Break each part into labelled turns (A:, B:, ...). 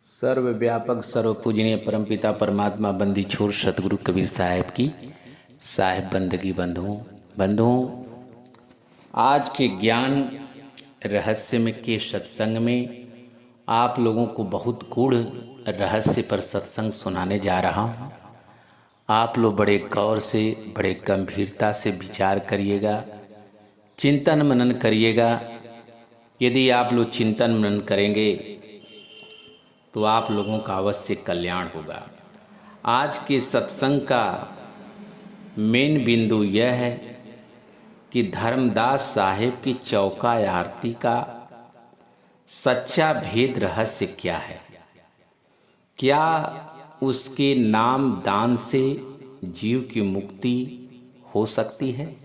A: सर्वव्यापक सर्वपूजनीय परमपिता परमात्मा बंदी छोर सतगुरु कबीर साहब की साहिब बंदगी बंधुओं आज के ज्ञान रहस्य में के सत्संग में आप लोगों को बहुत गूढ़ रहस्य पर सत्संग सुनाने जा रहा हूँ। आप लोग बड़े गौर से बड़े गंभीरता से विचार करिएगा, चिंतन मनन करिएगा। यदि आप लोग चिंतन मनन करेंगे तो आप लोगों का अवश्य कल्याण होगा। आज के सत्संग का मेन बिंदु यह है कि धर्मदास साहेब की चौका आरती का सच्चा भेद रहस्य क्या है। क्या उसके नाम दान से जीव की मुक्ति हो सकती है?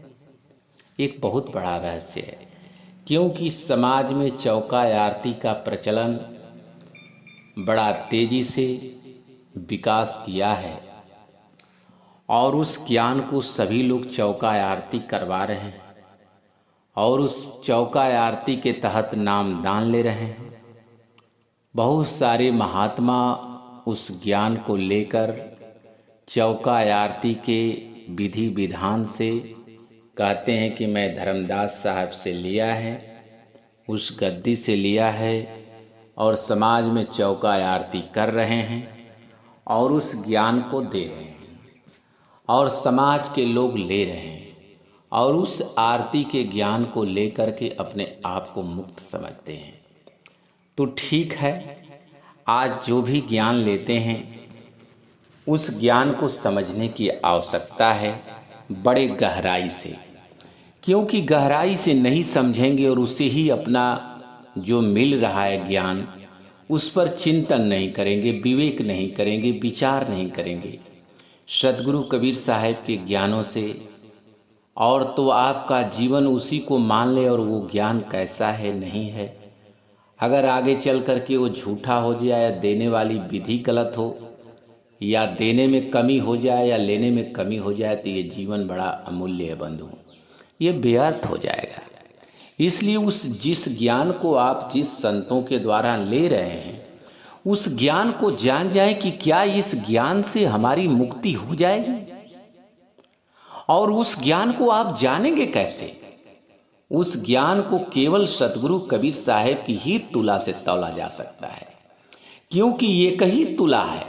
A: एक बहुत बड़ा रहस्य है, क्योंकि समाज में चौका आरती का प्रचलन बड़ा तेजी से विकास किया है और उस ज्ञान को सभी लोग चौका आरती करवा रहे हैं और उस चौका आरती के तहत नाम दान ले रहे हैं। बहुत सारे महात्मा उस ज्ञान को लेकर चौका आरती के विधि विधान से कहते हैं कि मैं धर्मदास साहब से लिया है, उस गद्दी से लिया है और समाज में चौका आरती कर रहे हैं और उस ज्ञान को दे रहे हैं और समाज के लोग ले रहे हैं और उस आरती के ज्ञान को लेकर के अपने आप को मुक्त समझते हैं। तो ठीक है, आज जो भी ज्ञान लेते हैं उस ज्ञान को समझने की आवश्यकता है बड़े गहराई से, क्योंकि गहराई से नहीं समझेंगे और उसे ही अपना जो मिल रहा है ज्ञान उस पर चिंतन नहीं करेंगे, विवेक नहीं करेंगे, विचार नहीं करेंगे सतगुरु कबीर साहब के ज्ञानों से, और तो आपका जीवन उसी को मान ले और वो ज्ञान कैसा है नहीं है। अगर आगे चल कर के वो झूठा हो जाए या देने वाली विधि गलत हो या देने में कमी हो जाए या लेने में कमी हो जाए तो ये जीवन बड़ा अमूल्य है बंधु, ये व्यर्थ हो जाएगा। इसलिए उस जिस ज्ञान को आप जिस संतों के द्वारा ले रहे हैं उस ज्ञान को जान जाएं कि क्या इस ज्ञान से हमारी मुक्ति हो जाएगी, और उस ज्ञान को आप जानेंगे कैसे। उस ज्ञान को केवल सतगुरु कबीर साहब की ही तुला से तौला जा सकता है, क्योंकि एक ही तुला है,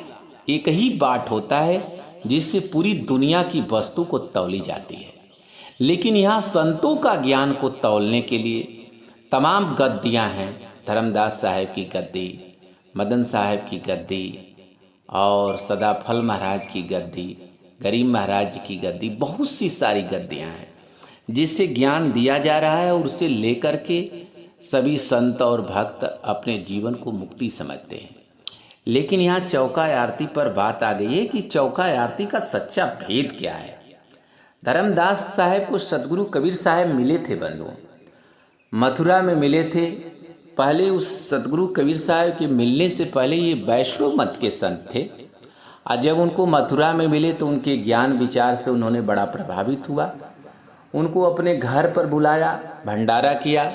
A: एक ही बाट होता है जिससे पूरी दुनिया की वस्तु को तौली जाती है। लेकिन यहाँ संतों का ज्ञान को तौलने के लिए तमाम गद्दियाँ हैं। धर्मदास साहब की गद्दी, मदन साहब की गद्दी और सदाफल महाराज की गद्दी, गरीब महाराज की गद्दी, बहुत सी सारी गद्दियाँ हैं जिससे ज्ञान दिया जा रहा है और उसे लेकर के सभी संत और भक्त अपने जीवन को मुक्ति समझते हैं। लेकिन यहाँ चौका आरती पर बात आ गई है कि चौका आरती का सच्चा भेद क्या है। धर्मदास साहब को सतगुरु कबीर साहब मिले थे बंधुओं, मथुरा में मिले थे। पहले उस सतगुरु कबीर साहब के मिलने से पहले ये वैष्णव मत के संत थे, और जब उनको मथुरा में मिले तो उनके ज्ञान विचार से उन्होंने बड़ा प्रभावित हुआ। उनको अपने घर पर बुलाया, भंडारा किया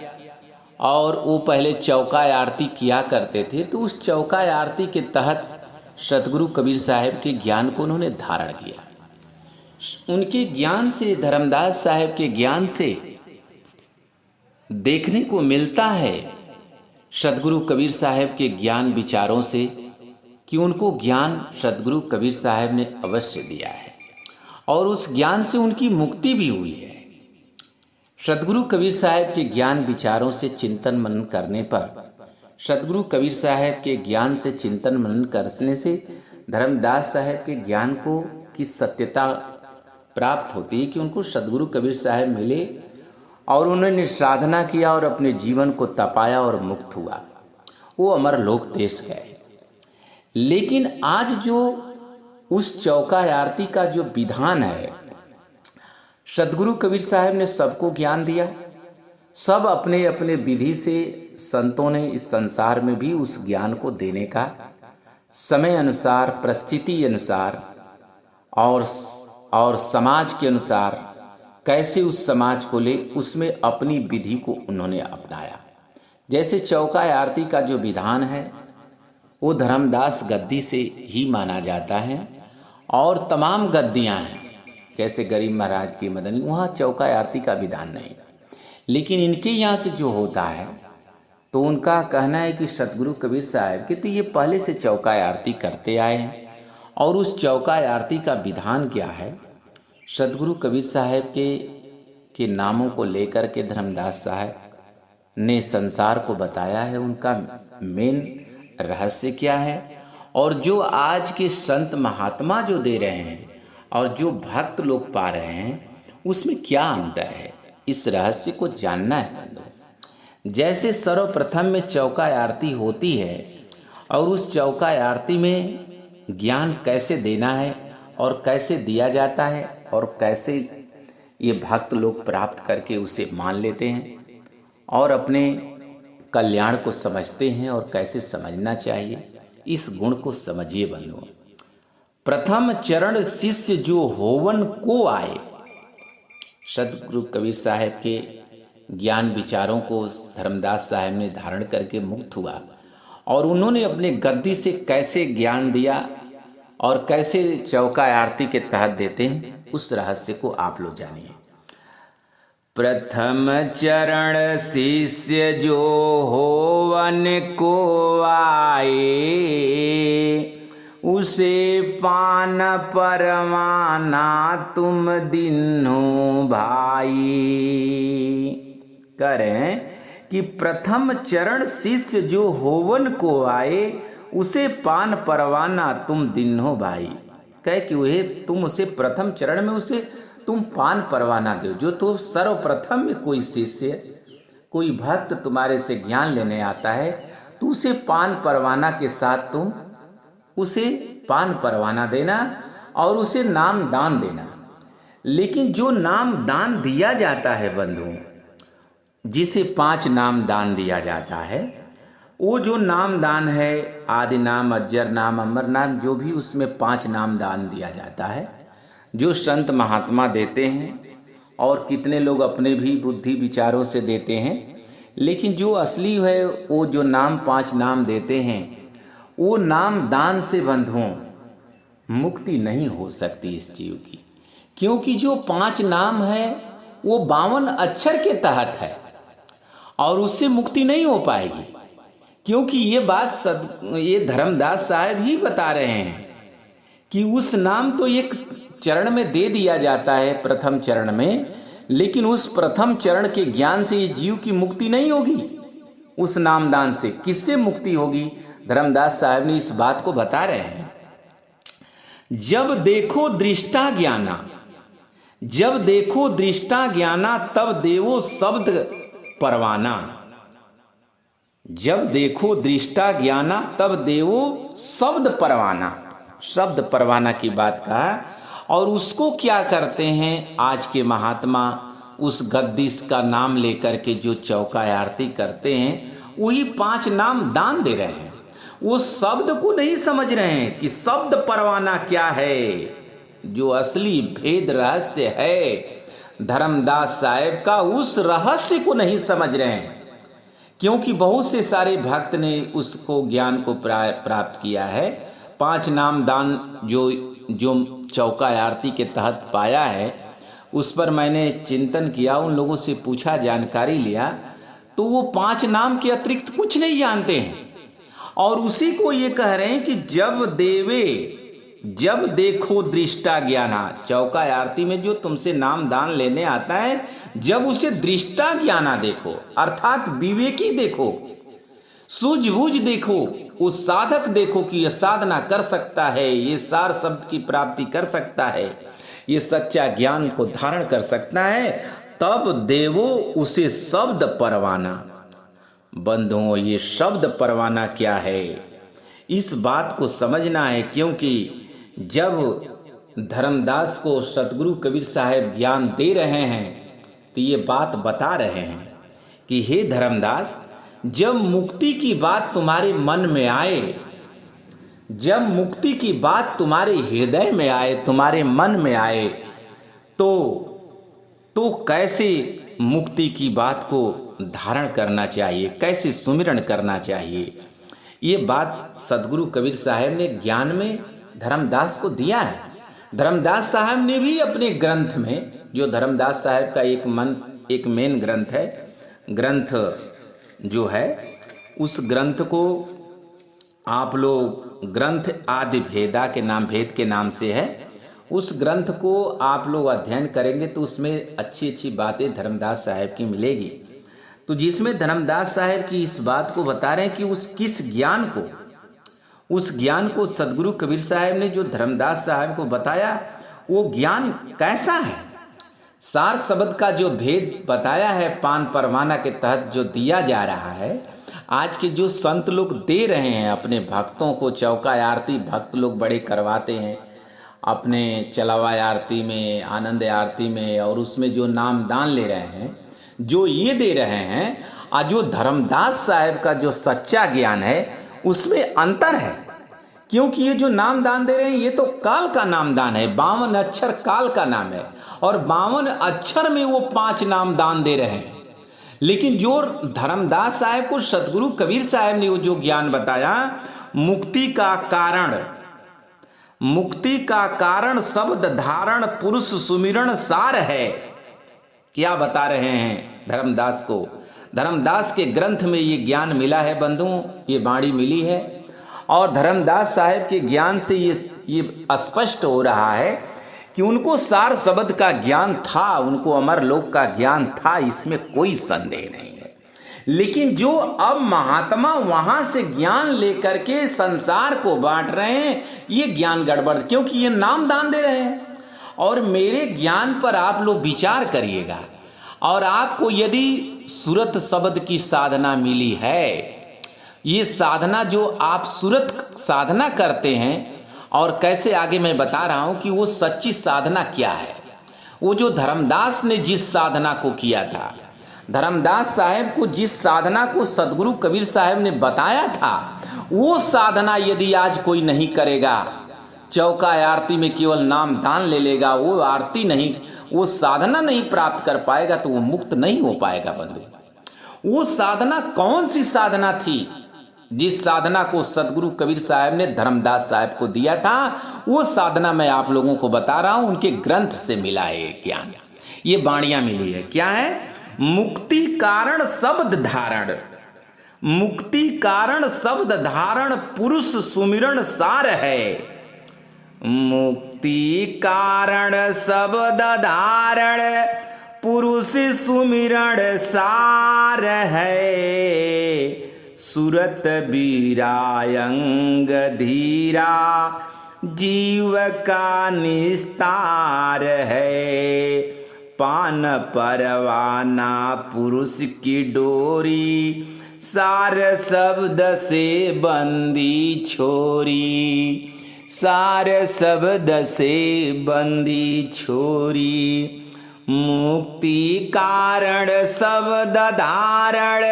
A: और वो पहले चौका आरती किया करते थे। तो उस चौका आरती के तहत सतगुरु कबीर साहब के ज्ञान को उन्होंने धारण किया। उनके ज्ञान से, धर्मदास साहब के ज्ञान से देखने को मिलता है सतगुरु कबीर साहब के ज्ञान विचारों से कि उनको ज्ञान सतगुरु कबीर साहब ने अवश्य दिया है और उस ज्ञान से उनकी मुक्ति भी हुई है। सतगुरु कबीर साहब के ज्ञान विचारों से चिंतन मनन करने पर, सतगुरु कबीर साहब के ज्ञान से चिंतन मनन करने से धर्मदास साहब के ज्ञान को की सत्यता प्राप्त होती है कि उनको सतगुरु कबीर साहब मिले और उन्होंने साधना किया और अपने जीवन को तपाया और मुक्त हुआ, वो अमरलोक देश गए। लेकिन आज जो उस चौका आरती का जो विधान है, सतगुरु कबीर साहब ने सबको ज्ञान दिया, सब अपने अपने विधि से संतों ने इस संसार में भी उस ज्ञान को देने का समय अनुसार, परिस्थिति अनुसार और समाज के अनुसार कैसे उस समाज को ले, उसमें अपनी विधि को उन्होंने अपनाया। जैसे चौका आरती का जो विधान है वो धर्मदास गद्दी से ही माना जाता है। और तमाम गद्दियाँ हैं, जैसे गरीब महाराज की मदनी, वहाँ चौका आरती का विधान नहीं। लेकिन इनके यहाँ से जो होता है तो उनका कहना है कि सतगुरु कबीर साहब के तो ये पहले से चौका आरती करते आए हैं। और उस चौका आरती का विधान क्या है, सतगुरु कबीर साहब के नामों को लेकर के धर्मदास साहब ने संसार को बताया है। उनका मेन रहस्य क्या है, और जो आज के संत महात्मा जो दे रहे हैं और जो भक्त लोग पा रहे हैं उसमें क्या अंतर है, इस रहस्य को जानना है बंधु। जैसे सर्वप्रथम में चौका आरती होती है और उस चौका आरती में ज्ञान कैसे देना है और कैसे दिया जाता है और कैसे ये भक्त लोग प्राप्त करके उसे मान लेते हैं और अपने कल्याण को समझते हैं और कैसे समझना चाहिए, इस गुण को समझिए बंधुओं। प्रथम चरण शिष्य जो होवन को आए, सतगुरु कबीर साहब के ज्ञान विचारों को धर्मदास साहब ने धारण करके मुक्त हुआ और उन्होंने अपने गद्दी से कैसे ज्ञान दिया और कैसे चौका आरती के तहत देते हैं, उस रहस्य को आप लोग जानिए। प्रथम चरण शिष्य जो होवन को आए, उसे पान परवाना तुम दिन्हो भाई। करें कि प्रथम चरण शिष्य जो होवन को आए, उसे पान परवाना तुम दिन्हो भाई। कहे कि वह तुम उसे प्रथम चरण में उसे तुम पान परवाना दो। जो तो सर्वप्रथम में कोई शिष्य कोई भक्त तुम्हारे से ज्ञान लेने आता है तो उसे पान परवाना के साथ तुम उसे पान परवाना देना और उसे नाम दान देना। लेकिन जो नाम दान दिया जाता है बंधु, जिसे 5 नाम दान दिया जाता है, वो जो नाम दान है आदि नाम, अज्जर नाम, अमर नाम, जो भी उसमें 5 नाम दान दिया जाता है, जो संत महात्मा देते हैं और कितने लोग अपने भी बुद्धि विचारों से देते हैं। लेकिन जो असली है वो जो नाम 5 नाम देते हैं, वो नाम दान से बंधुओं मुक्ति नहीं हो सकती इस जीव की, क्योंकि जो 5 नाम है वो 52 अक्षर के तहत है और उससे मुक्ति नहीं हो पाएगी। क्योंकि ये बात ये धर्मदास साहब ही बता रहे हैं कि उस नाम तो एक चरण में दे दिया जाता है, प्रथम चरण में, लेकिन उस प्रथम चरण के ज्ञान से ये जीव की मुक्ति नहीं होगी। उस नामदान से किससे मुक्ति होगी, धर्मदास साहब ने इस बात को बता रहे हैं। जब देखो दृष्टा ज्ञाना, जब देखो दृष्टा ज्ञाना, तब देवो शब्द परवाना। जब देखो दृष्टा ज्ञाना तब देवो शब्द परवाना। शब्द परवाना की बात कहा। और उसको क्या करते हैं आज के महात्मा, उस गद्दीश का नाम लेकर के जो चौका आरती करते हैं, वही 5 नाम दान दे रहे हैं। वो शब्द को नहीं समझ रहे हैं कि शब्द परवाना क्या है। जो असली भेद रहस्य है धर्मदास साहब का, उस रहस्य को नहीं समझ रहे हैं। क्योंकि बहुत से सारे भक्त ने उसको ज्ञान को प्राप्त किया है। 5 नाम दान जो चौका आरती के तहत पाया है, उस पर मैंने चिंतन किया, उन लोगों से पूछा, जानकारी लिया, तो वो 5 नाम के अतिरिक्त कुछ नहीं जानते हैं। और उसी को ये कह रहे हैं कि जब देखो दृष्टा ज्ञाना। चौका आरती में जो तुमसे नाम दान लेने आता है, जब उसे दृष्टा ज्ञाना देखो, अर्थात विवेकी देखो, सूझबूझ देखो, उस साधक देखो कि यह साधना कर सकता है, ये सार शब्द की प्राप्ति कर सकता है, ये सच्चा ज्ञान को धारण कर सकता है, तब देवो उसे शब्द परवाना। बंधुओं, ये शब्द परवाना क्या है, इस बात को समझना है। क्योंकि जब धर्मदास को सतगुरु कबीर साहब ज्ञान दे रहे हैं तो ये बात बता रहे हैं कि हे धर्मदास, जब मुक्ति की बात तुम्हारे मन में आए, जब मुक्ति की बात तुम्हारे हृदय में आए, तुम्हारे मन में आए, तो कैसे मुक्ति की बात को धारण करना चाहिए, कैसे सुमिरन करना चाहिए, ये बात सदगुरु कबीर साहब ने ज्ञान में धर्मदास को दिया है। धर्मदास साहब ने भी अपने ग्रंथ में, जो धर्मदास साहब का एक मेन ग्रंथ है, ग्रंथ जो है उस ग्रंथ को आप लोग ग्रंथ आदि भेदा के नाम, भेद के नाम से है, उस ग्रंथ को आप लोग अध्ययन करेंगे तो उसमें अच्छी अच्छी बातें धर्मदास साहब की मिलेगी। तो जिसमें धर्मदास साहब की इस बात को बता रहे हैं कि उस ज्ञान को सदगुरु कबीर साहब ने जो धर्मदास साहब को बताया वो ज्ञान कैसा है। सार शब्द का जो भेद बताया है पान परवाना के तहत जो दिया जा रहा है, आज के जो संत लोग दे रहे हैं अपने भक्तों को, चौका आरती भक्त लोग बड़े करवाते हैं अपने चलावा आरती में, आनंद आरती में, और उसमें जो नाम दान ले रहे हैं, जो ये दे रहे हैं, और जो धर्मदास साहब का जो सच्चा ज्ञान है उसमें अंतर है। क्योंकि ये जो नाम दान दे रहे हैं ये तो काल का नाम दान है, 52 अक्षर काल का नाम है, और 52 अक्षर में वो 5 नाम दान दे रहे हैं। लेकिन जो धर्मदास साहब को सतगुरु कबीर साहब ने वो जो ज्ञान बताया, मुक्ति का कारण शब्द धारण पुरुष सुमिरण सार है, क्या बता रहे हैं धर्मदास को। धर्मदास के ग्रंथ में ये ज्ञान मिला है बंधुओं, ये वाणी मिली है, और धर्मदास साहब के ज्ञान से ये स्पष्ट हो रहा है कि उनको सार शब्द का ज्ञान था, उनको अमर लोक का ज्ञान था, इसमें कोई संदेह नहीं है। लेकिन जो अब महात्मा वहां से ज्ञान लेकर के संसार को बांट रहे हैं, ये ज्ञान गड़बड़, क्योंकि ये नाम दान दे रहे हैं। और मेरे ज्ञान पर आप लोग विचार करिएगा, और आपको यदि सूरत शब्द की साधना मिली है, ये साधना जो आप सूरत साधना करते हैं, और कैसे आगे मैं बता रहा हूं कि वो सच्ची साधना क्या है। वो जो धर्मदास ने जिस साधना को किया था, धर्मदास साहब को जिस साधना को सदगुरु कबीर साहब ने बताया था, वो साधना यदि आज कोई नहीं करेगा, चौका आरती में केवल नाम दान ले लेगा, वो आरती नहीं, वो साधना नहीं प्राप्त कर पाएगा, तो वो मुक्त नहीं हो पाएगा बंधु। वो साधना कौन सी साधना थी जिस साधना को सदगुरु कबीर साहब ने धर्मदास साहब को दिया था, वो साधना मैं आप लोगों को बता रहा हूं, उनके ग्रंथ से मिला है ज्ञान, ये वाणियां मिली है। क्या है? मुक्ति कारण शब्द धारण, मुक्ति कारण शब्द धारण पुरुष सुमिरण सार है। मुक्ति कारण शब्द धारण पुरुष सुमिरण सार है। सुरत बीरायंग धीरा जीव का निस्तार है। पान परवाना पुरुष की डोरी सार शब्द से बंदी छोरी, सार शब्द से बंदी छोरी। मुक्ति कारण शब्द धारण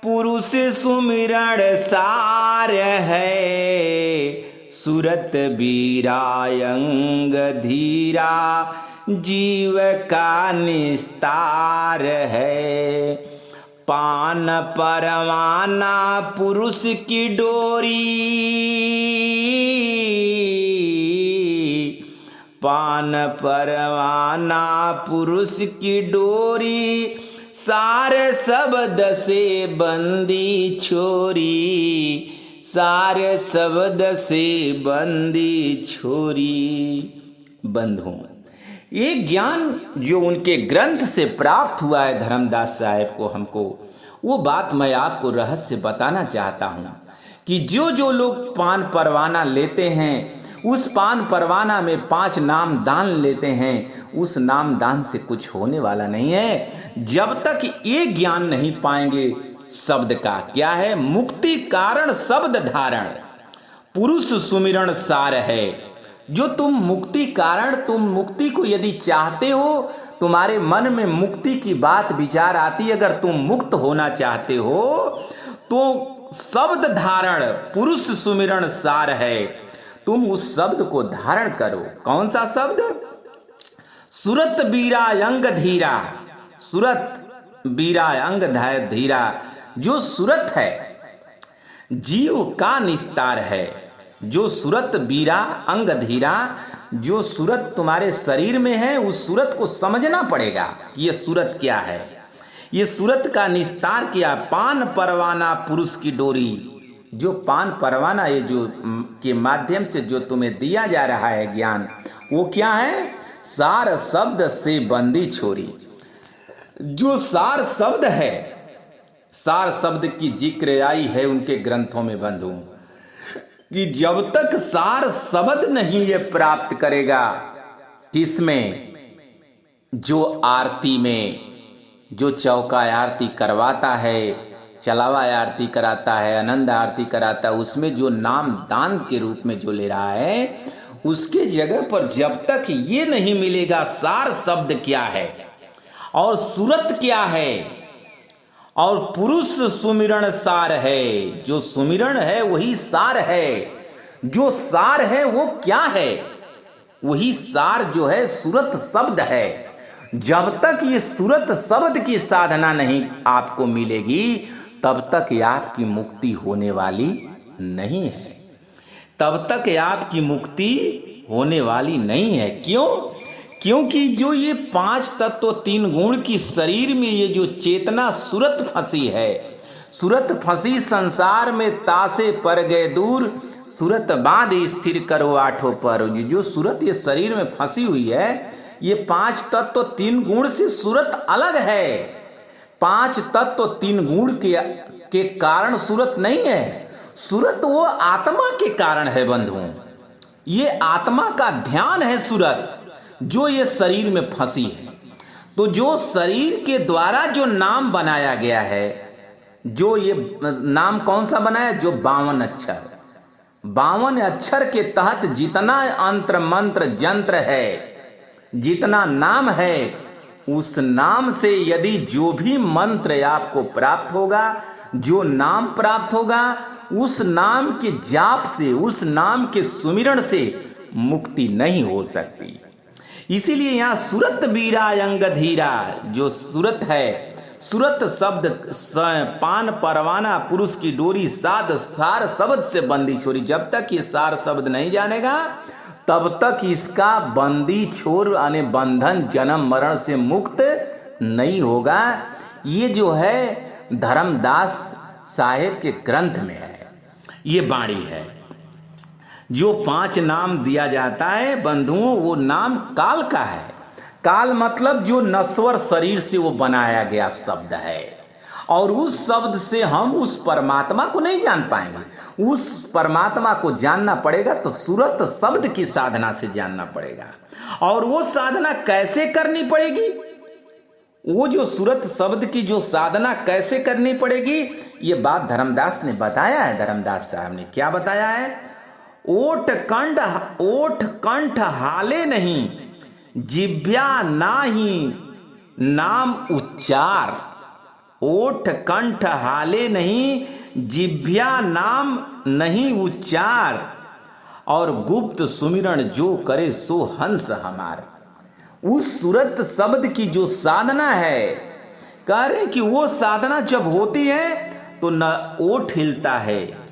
A: पुरुष सुमिरण सार है। सुरत बीरायंग धीरा जीव का निस्तार है। पान परवाना पुरुष की डोरी, पान परवाना पुरुष की डोरी सार शब्द से बंदी छोरी, सार शब्द से बंदी छोरी। बंधुओं, ये ज्ञान जो उनके ग्रंथ से प्राप्त हुआ है धर्मदास साहब को, हमको वो बात मैं आपको रहस्य बताना चाहता हूँ कि जो जो लोग पान परवाना लेते हैं, उस पान परवाना में 5 नाम दान लेते हैं, उस नाम दान से कुछ होने वाला नहीं है जब तक ये ज्ञान नहीं पाएंगे शब्द का। क्या है? मुक्ति कारण शब्द धारण पुरुष सुमिरण सार है। जो तुम मुक्ति कारण, तुम मुक्ति को यदि चाहते हो, तुम्हारे मन में मुक्ति की बात विचार आती, अगर तुम मुक्त होना चाहते हो तो शब्द धारण पुरुष सुमिरण सार है। तुम उस शब्द को धारण करो। कौन सा शब्द? सुरत बीरा अंग धीरा, सुरत बीरा अंग धीरा। जो सुरत है, जीव का निस्तार है। जो सूरत बीरा अंग धीरा, जो सूरत तुम्हारे शरीर में है उस सूरत को समझना पड़ेगा कि ये सूरत क्या है। ये सूरत का निस्तार किया। पान परवाना पुरुष की डोरी, जो पान परवाना ये जो के माध्यम से जो तुम्हें दिया जा रहा है ज्ञान, वो क्या है? सार शब्द से बंदी छोरी। जो सार शब्द है, सार शब्द की जिक्र आई है उनके ग्रंथों में बंधु, कि जब तक सार शब्द नहीं ये प्राप्त करेगा, किसमें? जो आरती में, जो चौका आरती करवाता है, चलावा आरती कराता है, आनंद आरती कराता है, उसमें जो नाम दान के रूप में जो ले रहा है, उसके जगह पर जब तक ये नहीं मिलेगा सार शब्द क्या है और सूरत क्या है और पुरुष सुमिरण सार है। जो सुमिरण है वही सार है। जो सार है वो क्या है? वही सार जो है सूरत शब्द है। जब तक ये सूरत शब्द की साधना नहीं आपको मिलेगी, तब तक आपकी मुक्ति होने वाली नहीं है। तब तक आपकी मुक्ति होने वाली नहीं है। क्यों? क्योंकि जो ये 5 तत्व 3 गुण की शरीर में ये जो चेतना सूरत फंसी है, सूरत फंसी संसार में तासे पर गए दूर, सूरत बांध स्थिर करो आठों पर। जो सूरत ये शरीर में फंसी हुई है, ये 5 तत्व 3 गुण से सूरत अलग है। 5 तत्व 3 गुण के कारण सूरत नहीं है। सूरत वो आत्मा के कारण है बंधुओं। ये आत्मा का ध्यान है सूरत, जो ये शरीर में फंसी है। तो जो शरीर के द्वारा जो नाम बनाया गया है, जो ये नाम कौन सा बनाया? जो 52 अक्षर, 52 अक्षर के तहत जितना अंतर मंत्र जंत्र है, जितना नाम है, उस नाम से यदि जो भी मंत्र आपको प्राप्त होगा, जो नाम प्राप्त होगा, उस नाम के जाप से, उस नाम के सुमिरण से मुक्ति नहीं हो सकती। इसीलिए यहाँ सूरत बीरा अंग धीरा, जो सूरत है, सूरत शब्द पान परवाना पुरुष की डोरी, साध सार शब्द से बंदी छोरी। जब तक ये सार शब्द नहीं जानेगा, तब तक इसका बंदी छोर यानी बंधन जन्म मरण से मुक्त नहीं होगा। ये जो है धर्मदास साहेब के ग्रंथ में है, ये बाणी है। जो 5 नाम दिया जाता है बंधुओं, वो नाम काल का है। काल मतलब जो नश्वर शरीर से वो बनाया गया शब्द है, और उस शब्द से हम उस परमात्मा को नहीं जान पाएंगे। उस परमात्मा को जानना पड़ेगा तो सूरत शब्द की साधना से जानना पड़ेगा। और वो साधना कैसे करनी पड़ेगी? वो जो सूरत शब्द की जो साधना कैसे करनी पड़ेगी, ये बात धर्मदास ने बताया है। धर्मदास साहब ने क्या बताया है? ओठ कंठ हाले नहीं, जिभ्या नाही नाम उच्चार। ओठ कंठ हाले नहीं, जिभ्या नाम नहीं उच्चार। और गुप्त सुमिरण जो करे सो हंस हमार। उस सूरत शब्द की जो साधना है, कह रहे कि वो साधना जब होती है तो न ओठ हिलता है,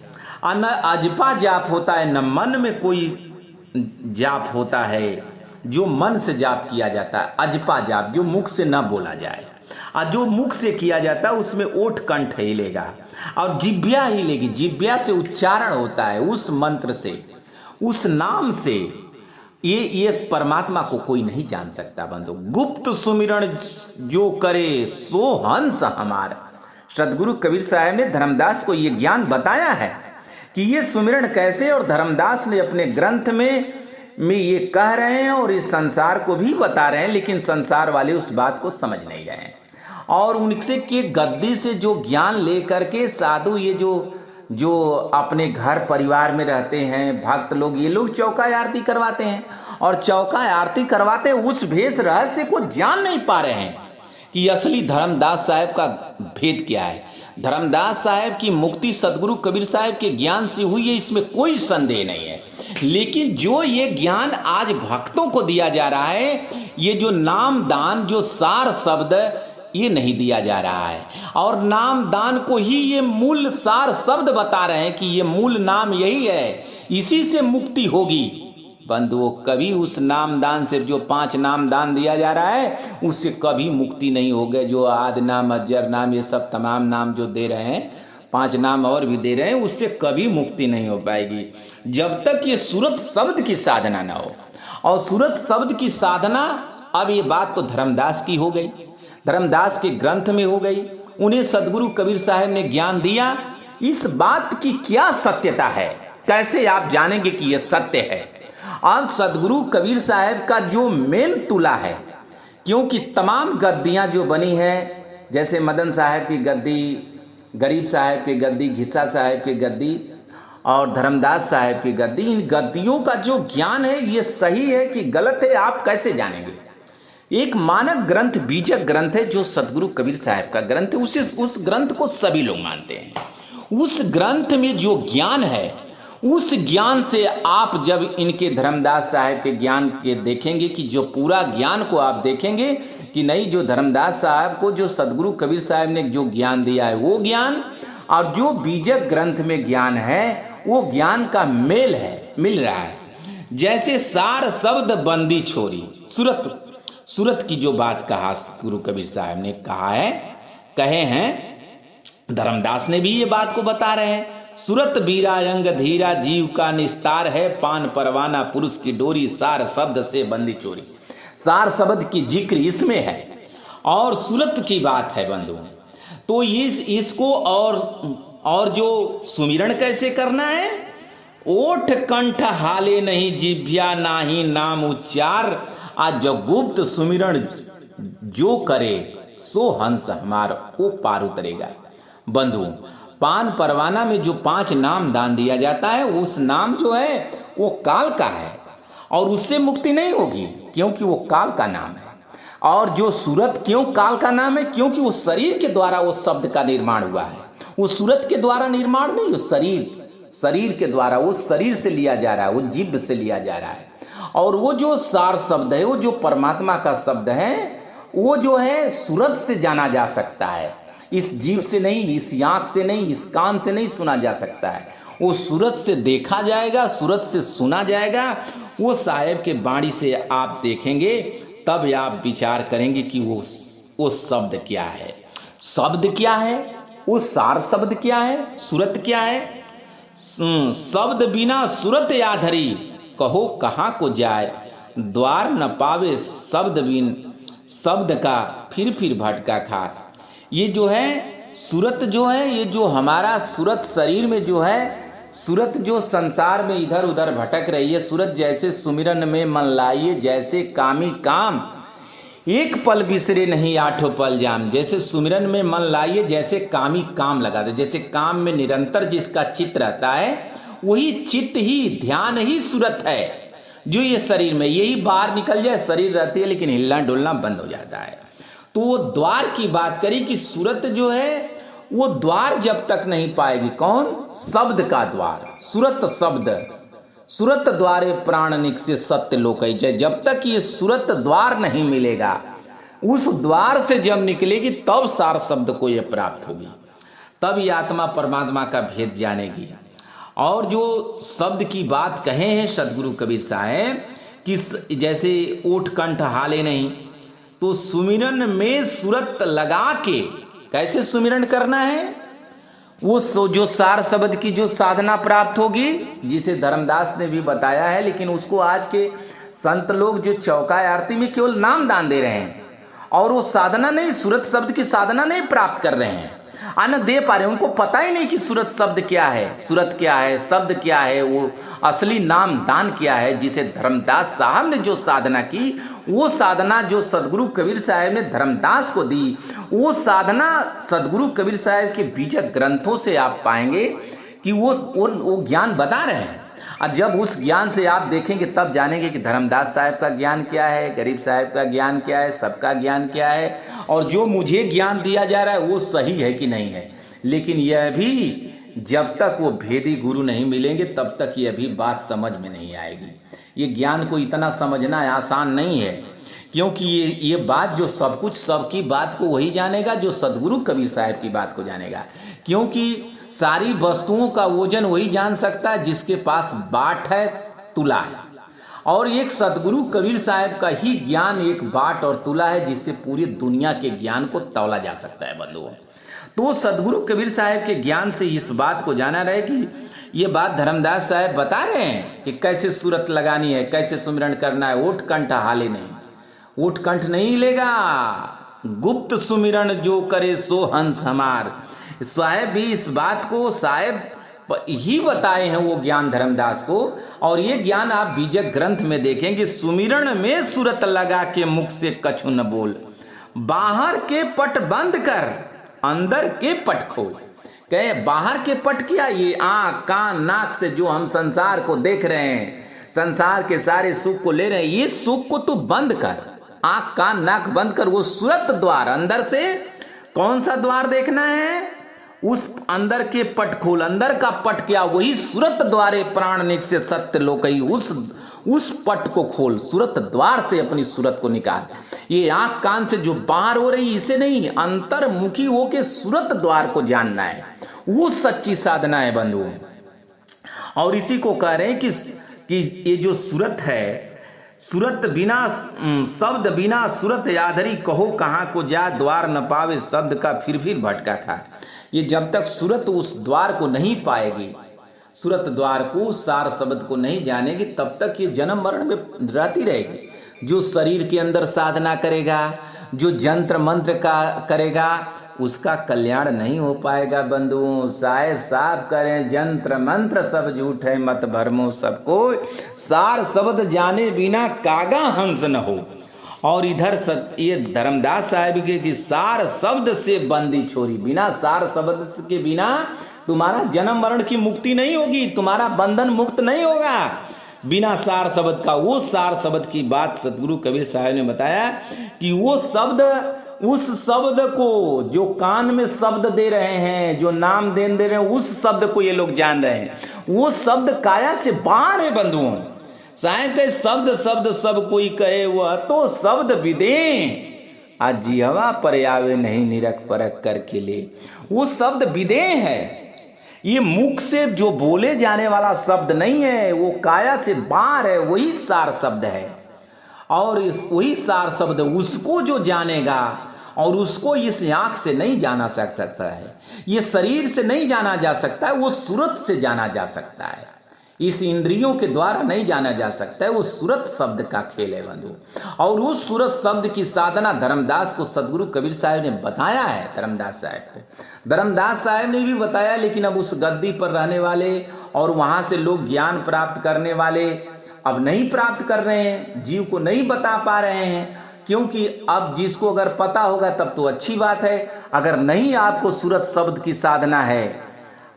A: न अजपा जाप होता है, न मन में कोई जाप होता है जो मन से जाप किया जाता है। अजपा जाप जो मुख से न बोला जाए, और जो मुख से किया जाता है उसमें ओठ कंठ हिलेगा और जिभ्या हिलेगी। जिभ्या से उच्चारण होता है उस मंत्र से, उस नाम से। ये परमात्मा को कोई नहीं जान सकता बंधु। गुप्त सुमिरण जो करे सो हंस हमार। सदगुरु कबीर साहब ने धर्मदास को ये ज्ञान बताया है कि ये सुमिरण कैसे, और धर्मदास ने अपने ग्रंथ में ये कह रहे हैं और इस संसार को भी बता रहे हैं, लेकिन संसार वाले उस बात को समझ नहीं रहे हैं। और उनसे के गद्दी से जो ज्ञान लेकर के साधु ये जो अपने घर परिवार में रहते हैं भक्त लोग, ये लोग चौका आरती करवाते हैं, और चौका आरती करवाते हैं उस भेद रहस्य को जान नहीं पा रहे हैं कि असली धर्मदास साहब का भेद क्या है। धर्मदास साहब की मुक्ति सदगुरु कबीर साहब के ज्ञान से हुई है, इसमें कोई संदेह नहीं है। लेकिन जो ये ज्ञान आज भक्तों को दिया जा रहा है, ये जो नाम दान, जो सार शब्द, ये नहीं दिया जा रहा है। और नाम दान को ही ये मूल सार शब्द बता रहे हैं कि ये मूल नाम यही है, इसी से मुक्ति होगी। बंधुओं, कभी उस नाम दान से, जो 5 नाम दान दिया जा रहा है, उससे कभी मुक्ति नहीं होगी। जो आदि नाम, अजर नाम, ये सब तमाम नाम जो दे रहे हैं, 5 नाम और भी दे रहे हैं, उससे कभी मुक्ति नहीं हो पाएगी जब तक ये सूरत शब्द की साधना ना हो। और सूरत शब्द की साधना, अब ये बात तो धर्मदास की हो गई, धर्मदास के ग्रंथ में हो गई, उन्हें सदगुरु कबीर साहब ने ज्ञान दिया। इस बात की क्या सत्यता है, कैसे आप जानेंगे कि यह सत्य है? अब सदगुरु कबीर साहब का जो मेन तुला है, क्योंकि तमाम गद्दियां जो बनी है, जैसे मदन साहब की गद्दी, गरीब साहब की गद्दी, घिस्सा साहब की गद्दी और धर्मदास साहब की गद्दी, इन गद्दियों का जो ज्ञान है, ये सही है कि गलत है, आप कैसे जानेंगे? एक मानक ग्रंथ, बीजक ग्रंथ है जो सदगुरु कबीर साहब का ग्रंथ है, उस ग्रंथ को सभी लोग मानते हैं। उस ग्रंथ में जो ज्ञान है, उस ज्ञान से आप जब इनके धर्मदास साहब के ज्ञान के देखेंगे, कि जो पूरा ज्ञान को आप देखेंगे कि नहीं, जो धर्मदास साहब को जो सदगुरु कबीर साहब ने जो ज्ञान दिया है वो ज्ञान, और जो बीजक ग्रंथ में ज्ञान है वो ज्ञान का मेल है, मिल रहा है। जैसे सार शब्द बंदी छोरी, सूरत की जो बात कहा गुरु कबीर साहब ने कहे हैं, धर्मदास ने भी ये बात को बता रहे हैं। सूरत बीरा अंग धीरा, जीव का निस्तार है, पान परवाना पुरुष की डोरी, सार शब्द से बंदी चोरी। सार शब्द की जिक्र इसमें है और सूरत की बात है बंधु। तो इसको और जो सुमिरन कैसे करना है, ओठ कंठ हाले नहीं, जिभ्या नाही नाम उच्चार, आज जो गुप्त सुमिरन जो करे, सो हंस हमार वो पार उतरेगा। बंधु, पान परवाना में जो 5 नाम दान दिया जाता है, उस नाम जो है वो काल का है और उससे मुक्ति नहीं होगी, क्योंकि वो काल का नाम है। और जो सूरत क्यों काल का नाम है, क्योंकि वो शरीर के द्वारा वो शब्द का निर्माण हुआ है। वो सूरत के द्वारा निर्माण नहीं, वो शरीर के द्वारा, वो शरीर से लिया जा रहा है, वो जीभ से लिया जा रहा है। और वो जो सार शब्द है, वो जो परमात्मा का शब्द है, वो जो है सूरत से जाना जा सकता है, इस जीभ से नहीं, इस आँख से नहीं, इस कान से नहीं सुना जा सकता है। वो सूरत से देखा जाएगा, सूरत से सुना जाएगा। वो साहेब के बाणी से आप देखेंगे, तब आप विचार करेंगे कि वो शब्द क्या है, शब्द क्या है, वो सार शब्द क्या है, सूरत क्या है। शब्द बिना सूरत याधरी, कहो कहाँ को जाए, द्वार न पावे शब्द बिन, शब्द का फिर भटका खा। ये जो है सूरत जो है, ये जो हमारा सूरत शरीर में जो है, सूरत जो संसार में इधर उधर भटक रही है, सूरत जैसे सुमिरन में मन लाइए, जैसे कामी काम, एक पल बिसरे नहीं आठों पल जाम। जैसे सुमिरन में मन लाइए, जैसे कामी काम लगा दे, जैसे काम में निरंतर जिसका चित्त रहता है, वही चित्त ही, ध्यान ही सूरत है। जो ये शरीर में, यही बाहर निकल जाए, शरीर रहती है लेकिन हिलना डुलना बंद हो जाता है। तो वो द्वार की बात करी कि सूरत जो है वो द्वार जब तक नहीं पाएगी, कौन? शब्द का द्वार, सूरत शब्द, सूरत द्वारे प्राण निकसे सत्य लोक जय। जब तक ये सूरत द्वार नहीं मिलेगा, उस द्वार से जब निकलेगी तब सार शब्द को ये प्राप्त होगी, तब ये आत्मा परमात्मा का भेद जानेगी। और जो शब्द की बात कहे हैं सदगुरु कबीर साहब कि जैसे ओठ कंठ हाले नहीं, तो सुमिरन में सूरत लगा के कैसे सुमिरन करना है, वो जो सार शब्द की जो साधना प्राप्त होगी, जिसे धर्मदास ने भी बताया है, लेकिन उसको आज के संत लोग जो चौका आरती में केवल नाम दान दे रहे हैं और वो साधना नहीं, सूरत शब्द की साधना नहीं प्राप्त कर रहे हैं, आनंद दे पा रहे हैं। उनको पता ही नहीं कि सूरत शब्द क्या है, सूरत क्या है, शब्द क्या है, वो असली नाम दान क्या है, जिसे धर्मदास साहब ने जो साधना की, वो साधना जो सदगुरु कबीर साहब ने धर्मदास को दी, वो साधना सदगुरु कबीर साहब के बीजक ग्रंथों से आप पाएंगे कि वो ज्ञान बता रहे हैं। और जब उस ज्ञान से आप देखेंगे तब जानेंगे कि धर्मदास साहब का ज्ञान क्या है, गरीब साहब का ज्ञान क्या है, सबका ज्ञान क्या है, और जो मुझे ज्ञान दिया जा रहा है वो सही है कि नहीं है। लेकिन यह भी जब तक वो भेदी गुरु नहीं मिलेंगे तब तक यह भी बात समझ में नहीं आएगी। ये ज्ञान को इतना समझना आसान नहीं है, क्योंकि ये बात जो सब कुछ सबकी बात को वही जानेगा जो सदगुरु कबीर साहब की बात को जानेगा। क्योंकि सारी वस्तुओं का वजन वही जान सकता है जिसके पास बाट है, तुला है। और एक सदगुरु कबीर साहब का ही ज्ञान एक बाट और तुला है जिससे पूरी दुनिया के ज्ञान को तौला जा सकता है बंधुओं। तो सदगुरु कबीर साहब के ज्ञान से इस बात को जाना रहे कि ये बात धर्मदास साहब बता रहे हैं कि कैसे सूरत लगानी है, कैसे सुमिरन करना है। ओठ कंठ हाले नहीं, ओठ कंठ नहीं लेगा, गुप्त सुमिरन जो करे सो हंस हमार। साहब भी इस बात को साहब ही बताए हैं वो ज्ञान धर्मदास को। और ये ज्ञान आप बीजक ग्रंथ में देखेंगे, सुमिरन में सूरत लगा के मुख से कछु न बोल, बाहर के पट बंद कर अंदर के पट खोल। कहे बाहर के पट क्या, ये आंख कान नाक से जो हम संसार को देख रहे हैं, संसार के सारे सुख को ले रहे हैं, ये सुख को तू बंद कर, आंख कान नाक बंद कर। वो सूरत द्वार अंदर से कौन सा द्वार देखना है, उस अंदर के पट खोल। अंदर का पट क्या, वही सूरत द्वारे प्राण निक से सत्य लोकई, उस पट को खोल, सूरत द्वार से अपनी सूरत को निकाल। ये आंख कान से जो बाहर हो रही इसे नहीं, अंतर्मुखी होके सूरत द्वार को जानना है, वो सच्ची साधना है बंधुओं। और इसी को कह रहे हैं कि ये जो सूरत है, सूरत बिना शब्द बिना सूरत यादरी, कहो कहाँ को जा द्वार न पावे शब्द का फिर भटका खा। ये जब तक सूरत उस द्वार को नहीं पाएगी, सूरत द्वार को सार शब्द को नहीं जानेगी, तब तक ये जन्म मरण में रहती रहेगी। जो शरीर के अंदर साधना करेगा, जो जंत्र मंत्र का करेगा, उसका कल्याण नहीं हो पाएगा बंधुओं। साहब करें जंत्र मंत्र सब झूठ है, मत भरमो सबको, सार शब्द जाने बिना कागा हंस न हो। और इधर ये धर्मदास साहब के कि सार शब्द से बंदी छोरी, बिना सार शब्द के बिना तुम्हारा जन्म मरण की मुक्ति नहीं होगी, तुम्हारा बंधन मुक्त नहीं होगा बिना सार शब्द का। वो सार शब्द की बात सदगुरु कबीर साहब ने बताया कि वो शब्द, उस शब्द को जो कान में शब्द दे रहे हैं, जो नाम दे रहे हैं, उस शब्द को ये लोग जान रहे हैं। वो शब्द काया से बाहर है बंधुओं। साहब कहे शब्द शब्द सब कोई कहे, वह तो शब्द विदे आज जिहवा पर आवे नहीं निरख परख करके ले। वो शब्द विदे है, ये मुख से जो बोले जाने वाला शब्द नहीं है, वो काया से बाहर है, वही सार शब्द है। और वही सार शब्द उसको जो जानेगा, और उसको इस आंख से नहीं जाना सकता है, ये शरीर से नहीं जाना जा सकता है, वो सूरत से जाना जा सकता है, इस इंद्रियों के द्वारा नहीं जाना जा सकता है। वो सूरत शब्द का खेल है बंधु। और उस सूरत शब्द की साधना धर्मदास को सदगुरु कबीर साहब ने बताया है। धर्मदास साहब ने भी बताया, लेकिन अब उस गद्दी पर रहने वाले और वहाँ से लोग ज्ञान प्राप्त करने वाले अब नहीं प्राप्त कर रहे हैं, जीव को नहीं बता पा रहे हैं। क्योंकि अब जिसको अगर पता होगा तब तो अच्छी बात है, अगर नहीं आपको सूरत शब्द की साधना है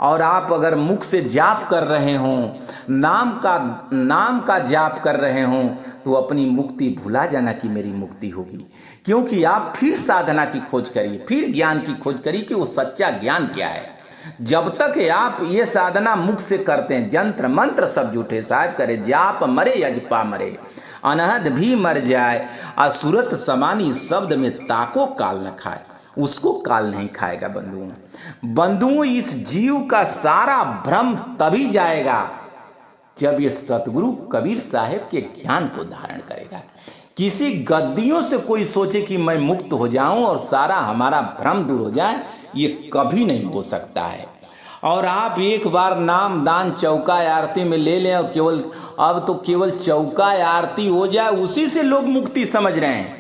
A: और आप अगर मुख से जाप कर रहे हों, नाम का जाप कर रहे हों, तो अपनी मुक्ति भुला जाना कि मेरी मुक्ति होगी। क्योंकि आप फिर साधना की खोज करिए, फिर ज्ञान की खोज करिए कि वो सच्चा ज्ञान क्या है। जब तक आप ये साधना मुख से करते हैं, जंत्र मंत्र सब झूठे। साहब करे जाप मरे यजपा मरे, अनहद भी मर जाए, असुरत समानी शब्द में ताको काल न खाए। उसको काल नहीं खाएगा बंधुओं। इस जीव का सारा भ्रम तभी जाएगा जब ये सतगुरु कबीर साहब के ज्ञान को धारण करेगा। किसी गद्दियों से कोई सोचे कि मैं मुक्त हो जाऊं और सारा हमारा भ्रम दूर हो जाए, ये कभी नहीं हो सकता है। और आप एक बार नाम दान चौका आरती में ले लें और केवल चौका आरती हो जाए, उसी से लोग मुक्ति समझ रहे हैं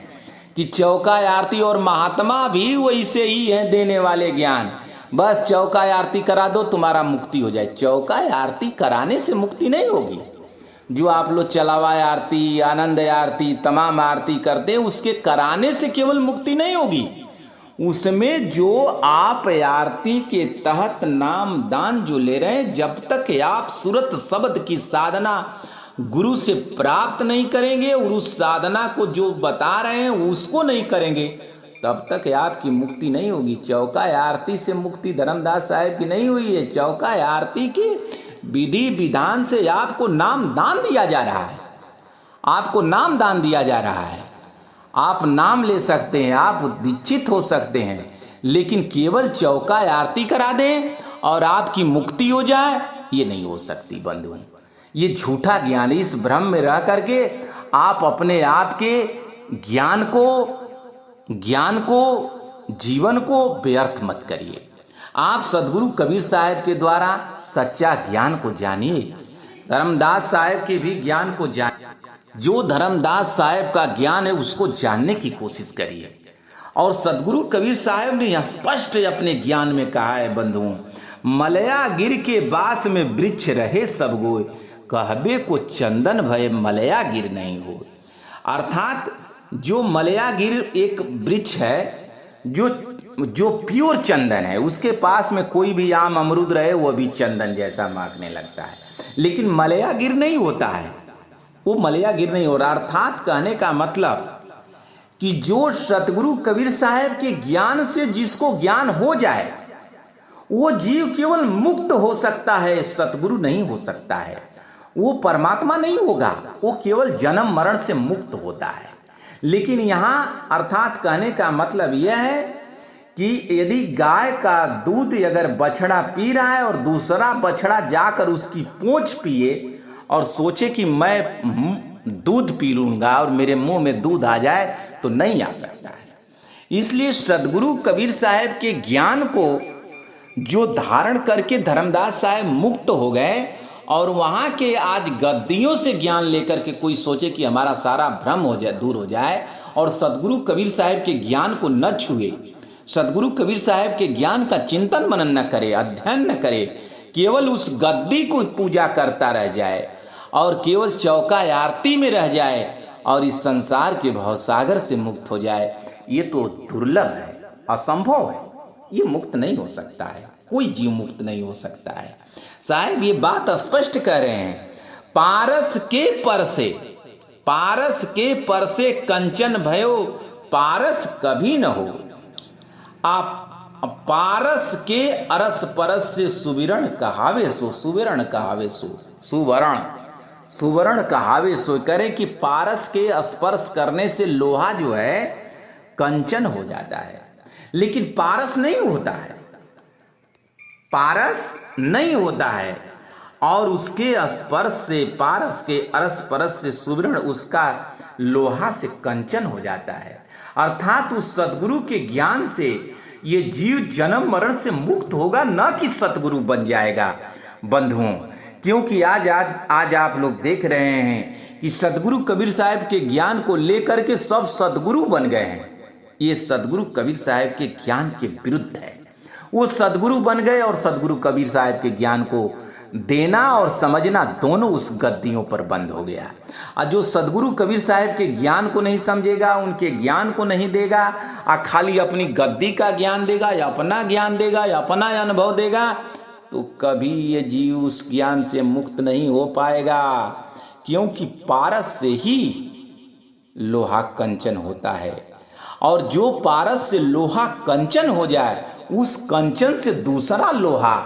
A: कि चौका आरती, और महात्मा भी वैसे ही हैं देने वाले ज्ञान। बस चौका आरती करा दो तुम्हारा मुक्ति हो जाए। चौका आरती कराने से मुक्ति नहीं होगी। जो आप लोग चलावा आरती, आनंद आरती, तमाम आरती करते हैं, उसके कराने से केवल मुक्ति नहीं होगी। उसमें जो आप आरती के तहत नाम दान जो ले रहे हैं, जब तक आप सूरत शब्द की साधना गुरु से प्राप्त नहीं करेंगे और उस साधना को जो बता रहे हैं उसको नहीं करेंगे, तब तक आपकी मुक्ति नहीं होगी। चौका आरती से मुक्ति धर्मदास साहब की नहीं हुई है। चौका आरती की विधि विधान से आपको नाम दान दिया जा रहा है, आपको नाम दान दिया जा रहा है। आप नाम ले सकते हैं, आप दीक्षित हो सकते हैं, लेकिन केवल चौका आरती करा दें और आपकी मुक्ति हो जाए, ये नहीं हो सकती बंधु। ये झूठा ज्ञान। इस भ्रम में रह करके आप अपने आप के ज्ञान को जीवन को व्यर्थ मत करिए। आप सदगुरु कबीर साहब के द्वारा सच्चा ज्ञान को जानिए, धर्मदास साहब के भी ज्ञान को जानिए। जो धर्मदास साहब का ज्ञान है उसको जानने की कोशिश करिए। और सदगुरु कबीर साहब ने यह स्पष्ट अपने ज्ञान में कहा है बंधुओं, मलया गिर के बास में वृक्ष रहे सब गोय, कहबे को चंदन भय मलया गिर नहीं हो। अर्थात जो मलया गिर एक वृक्ष है जो प्योर चंदन है, उसके पास में कोई भी आम अमरूद रहे वो भी चंदन जैसा महकने लगता है, लेकिन मलया गिर नहीं होता है, वो मलया गिर नहीं हो रहा। अर्थात कहने का मतलब कि जो सतगुरु कबीर साहब के ज्ञान से जिसको ज्ञान हो जाए वो जीव केवल मुक्त हो सकता है, सतगुरु नहीं हो सकता है, वो परमात्मा नहीं होगा, वो केवल जन्म मरण से मुक्त होता है। लेकिन यहाँ अर्थात कहने का मतलब यह है कि यदि गाय का दूध अगर बछड़ा पी रहा है और दूसरा बछड़ा जाकर उसकी पूंछ पिए और सोचे कि मैं दूध पी लूँगा और मेरे मुंह में दूध आ जाए, तो नहीं आ सकता है। इसलिए सदगुरु कबीर साहब के ज्ञान को जो धारण करके धर्मदास साहब मुक्त हो गए और वहाँ के आज गद्दियों से ज्ञान लेकर के कोई सोचे कि हमारा सारा भ्रम हो जाए, दूर हो जाए, और सदगुरु कबीर साहब के ज्ञान को न छुए, सदगुरु कबीर साहब के ज्ञान का चिंतन मनन न करे, अध्ययन न करे, केवल उस गद्दी को पूजा करता रह जाए और केवल चौका आरती में रह जाए और इस संसार के भवसागर से मुक्त हो जाए, ये तो दुर्लभ है, असंभव है। ये मुक्त नहीं हो सकता है, कोई जीव मुक्त नहीं हो सकता है। साहब ये बात स्पष्ट कर रहे हैं, पारस के पर से कंचन भयो, पारस कभी न हो। आप पारस के अरस परस से सुविरण कहावे सो, सुविरण कहावे सो, सुवर्ण कहावे सो। करे कि पारस के स्पर्श करने से लोहा जो है कंचन हो जाता है, लेकिन पारस नहीं होता है, पारस नहीं होता है। और उसके स्पर्श से, पारस के अरस परस से सुवर्ण, उसका लोहा से कंचन हो जाता है। अर्थात उस सदगुरु के ज्ञान से ये जीव जन्म मरण से मुक्त होगा, न कि सतगुरु बन जाएगा बंधुओं। क्योंकि आज आप लोग देख रहे हैं कि सदगुरु कबीर साहब के ज्ञान को लेकर के सब सदगुरु बन गए हैं। ये सदगुरु कबीर साहब के ज्ञान के विरुद्ध है। वो सदगुरु बन गए और सदगुरु कबीर साहब के ज्ञान को देना और समझना दोनों उस गद्दियों पर बंद हो गया। और जो सदगुरु कबीर साहब के ज्ञान को नहीं समझेगा, उनके ज्ञान को नहीं देगा, और खाली अपनी गद्दी का ज्ञान देगा या अपना ज्ञान देगा या अपना अनुभव देगा, तो कभी ये जीव उस ज्ञान से मुक्त नहीं हो पाएगा। क्योंकि पारस से ही लोहा कंचन होता है, और जो पारस से लोहा कंचन हो जाए, उस कंचन से दूसरा लोहा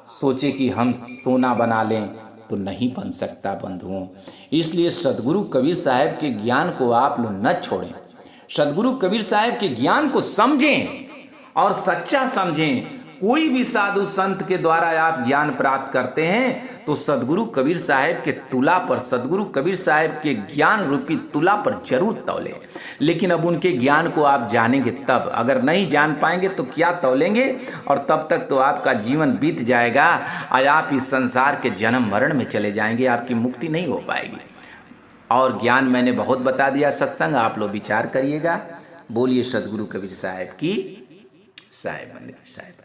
A: सोचे कि हम सोना बना लें, तो नहीं बन सकता बंधुओं। इसलिए सदगुरु कबीर साहब के ज्ञान को आप लोग न छोड़ें, सदगुरु कबीर साहब के ज्ञान को समझें और सच्चा समझें। कोई भी साधु संत के द्वारा आप ज्ञान प्राप्त करते हैं तो सदगुरु कबीर साहब के तुला पर, सदगुरु कबीर साहब के ज्ञान रूपी तुला पर जरूर तौलें। लेकिन अब उनके ज्ञान को आप जानेंगे तब, अगर नहीं जान पाएंगे तो क्या तौलेंगे, और तब तक तो आपका जीवन बीत जाएगा और आप इस संसार के जन्म मरण में चले जाएंगे, आपकी मुक्ति नहीं हो पाएगी। और ज्ञान मैंने बहुत बता दिया, सत्संग आप लोग विचार करिएगा। बोलिए सदगुरु कबीर साहब की साहिब।